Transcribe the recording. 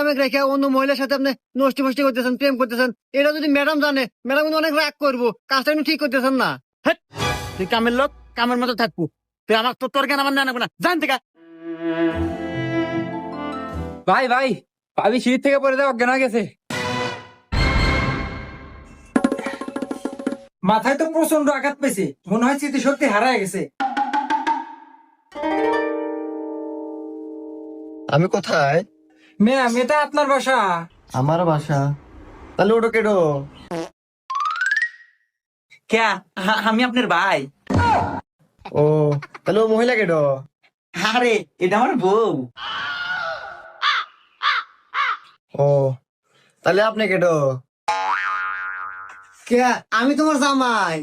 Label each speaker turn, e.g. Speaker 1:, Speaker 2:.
Speaker 1: রেখে অন্য মহিলার সাথে আপনি নষ্টি ফষ্টি করতেছেন, প্রেম করতেছেন, এটা যদি ম্যাডাম জানে, ম্যাডাম কিন্তু অনেক রাগ করবো, কাজটা কিন্তু ঠিক করতেছেন না। হেৎ, তুই কামের লোক, কামের মতো থাকবো, তুই আমার তোর জ্ঞান আমার জানাবো না, জান থেকে।
Speaker 2: ভাই ভাই, ভাবি সিঁড়ি থেকে পড়ে দেওয়া অজ্ঞান হয়ে গেছে। মাথায় তো প্রচন্ড আঘাত পেয়েছে, মনে হয় স্মৃতি সত্যি হারায় গেছে।
Speaker 3: আমি কোথায়?
Speaker 2: ম্যাম, এটা আপনার বাসা।
Speaker 3: আমার বাসা? তাহলে ওটা কেডো?
Speaker 4: ক্যা আমি আপনার ভাই।
Speaker 3: ও, তাহলে ও মহিলা কেডো?
Speaker 4: আরে এটা আমার বউ।
Speaker 3: ও, তাহলে আপনি কেডো?
Speaker 1: কে? আমি তোমার জামাই।